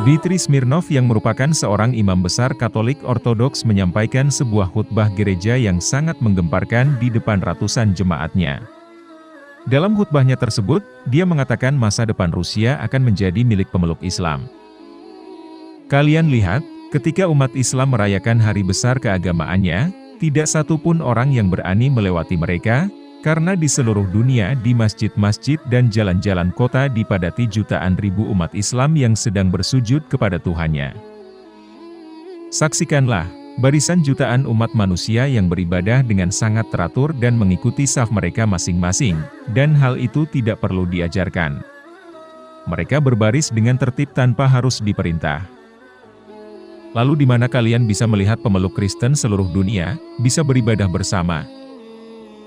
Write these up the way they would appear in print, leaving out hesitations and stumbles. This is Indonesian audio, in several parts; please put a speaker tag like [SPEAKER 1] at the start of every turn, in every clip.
[SPEAKER 1] Dmitri Smirnov yang merupakan seorang imam besar Katolik Ortodoks menyampaikan sebuah khutbah gereja yang sangat menggemparkan di depan ratusan jemaatnya. Dalam khutbahnya tersebut, dia mengatakan masa depan Rusia akan menjadi milik pemeluk Islam. Kalian lihat, ketika umat Islam merayakan hari besar keagamaannya, tidak satu pun orang yang berani melewati mereka, karena di seluruh dunia di masjid-masjid dan jalan-jalan kota dipadati jutaan ribu umat Islam yang sedang bersujud kepada Tuhannya. Saksikanlah, barisan jutaan umat manusia yang beribadah dengan sangat teratur dan mengikuti saf mereka masing-masing, dan hal itu tidak perlu diajarkan. Mereka berbaris dengan tertib tanpa harus diperintah. Lalu di mana kalian bisa melihat pemeluk Kristen seluruh dunia, bisa beribadah bersama?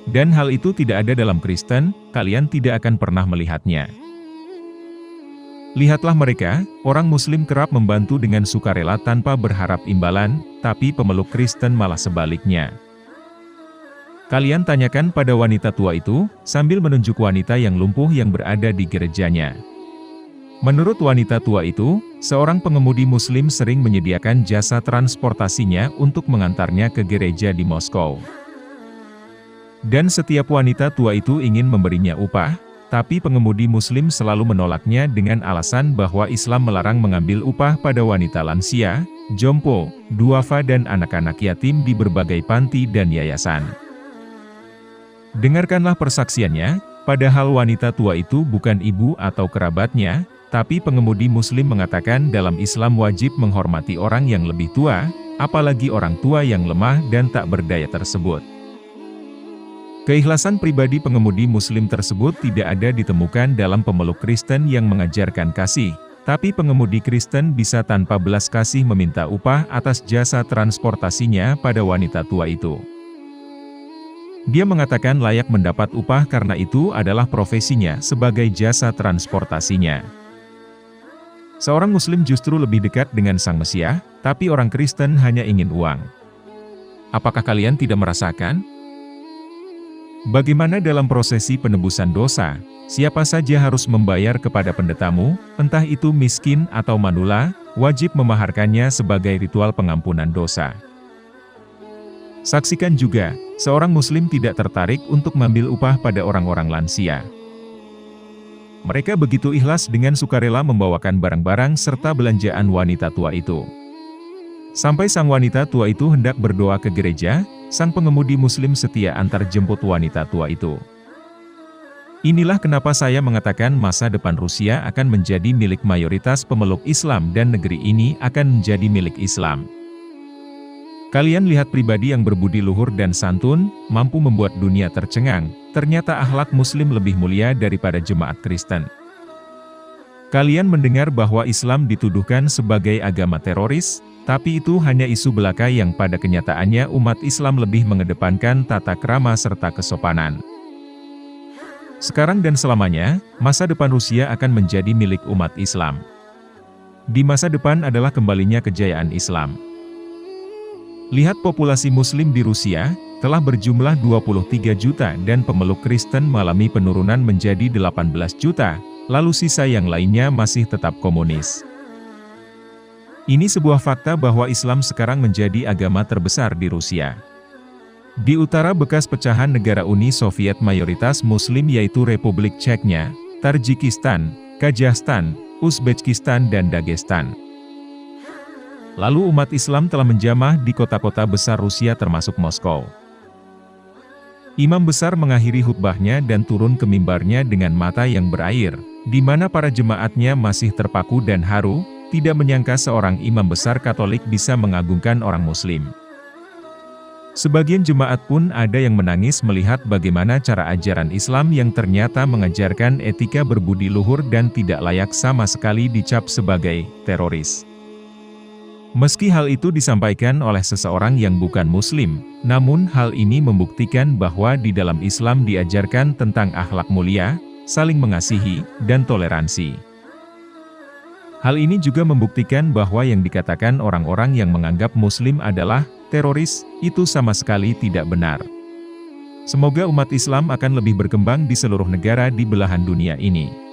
[SPEAKER 1] Dan hal itu tidak ada dalam Kristen, kalian tidak akan pernah melihatnya. Lihatlah mereka, orang Muslim kerap membantu dengan sukarela tanpa berharap imbalan, tapi pemeluk Kristen malah sebaliknya. Kalian tanyakan pada wanita tua itu, sambil menunjuk wanita yang lumpuh yang berada di gerejanya. Menurut wanita tua itu, seorang pengemudi Muslim sering menyediakan jasa transportasinya untuk mengantarnya ke gereja di Moskow. Dan setiap wanita tua itu ingin memberinya upah, tapi pengemudi Muslim selalu menolaknya dengan alasan bahwa Islam melarang mengambil upah pada wanita lansia, jompo, duafa dan anak-anak yatim di berbagai panti dan yayasan. Dengarkanlah persaksiannya, padahal wanita tua itu bukan ibu atau kerabatnya, tapi pengemudi Muslim mengatakan dalam Islam wajib menghormati orang yang lebih tua, apalagi orang tua yang lemah dan tak berdaya tersebut. Keikhlasan pribadi pengemudi Muslim tersebut tidak ada ditemukan dalam pemeluk Kristen yang mengajarkan kasih, tapi pengemudi Kristen bisa tanpa belas kasih meminta upah atas jasa transportasinya pada wanita tua itu. Dia mengatakan layak mendapat upah karena itu adalah profesinya sebagai jasa transportasinya. Seorang Muslim justru lebih dekat dengan Sang Mesias, tapi orang Kristen hanya ingin uang. Apakah kalian tidak merasakan? Bagaimana dalam prosesi penebusan dosa, siapa saja harus membayar kepada pendetamu, entah itu miskin atau manula, wajib memaharkannya sebagai ritual pengampunan dosa. Saksikan juga, seorang Muslim tidak tertarik untuk mengambil upah pada orang-orang lansia. Mereka begitu ikhlas dengan sukarela membawakan barang-barang serta belanjaan wanita tua itu. Sampai sang wanita tua itu hendak berdoa ke gereja, sang pengemudi Muslim setia antar jemput wanita tua itu. Inilah kenapa saya mengatakan masa depan Rusia akan menjadi milik mayoritas pemeluk Islam dan negeri ini akan menjadi milik Islam. Kalian lihat pribadi yang berbudi luhur dan santun, mampu membuat dunia tercengang, ternyata akhlak Muslim lebih mulia daripada jemaat Kristen. Kalian mendengar bahwa Islam dituduhkan sebagai agama teroris, tapi itu hanya isu belaka yang pada kenyataannya umat Islam lebih mengedepankan tata krama serta kesopanan. Sekarang dan selamanya, masa depan Rusia akan menjadi milik umat Islam. Di masa depan adalah kembalinya kejayaan Islam. Lihat populasi Muslim di Rusia, telah berjumlah 23 juta dan pemeluk Kristen mengalami penurunan menjadi 18 juta, lalu sisa yang lainnya masih tetap komunis. Ini sebuah fakta bahwa Islam sekarang menjadi agama terbesar di Rusia. Di utara bekas pecahan negara Uni Soviet mayoritas Muslim yaitu Republik Chechnya, Tajikistan, Kazakhstan, Uzbekistan dan Dagestan. Lalu umat Islam telah menjamah di kota-kota besar Rusia termasuk Moskow. Imam besar mengakhiri khutbahnya dan turun ke mimbarnya dengan mata yang berair, di mana para jemaatnya masih terpaku dan haru, tidak menyangka seorang imam besar Katolik bisa mengagungkan orang Muslim. Sebagian jemaat pun ada yang menangis melihat bagaimana cara ajaran Islam yang ternyata mengajarkan etika berbudi luhur dan tidak layak sama sekali dicap sebagai teroris. Meski hal itu disampaikan oleh seseorang yang bukan Muslim, namun hal ini membuktikan bahwa di dalam Islam diajarkan tentang akhlak mulia, saling mengasihi, dan toleransi. Hal ini juga membuktikan bahwa yang dikatakan orang-orang yang menganggap Muslim adalah teroris, itu sama sekali tidak benar. Semoga umat Islam akan lebih berkembang di seluruh negara di belahan dunia ini.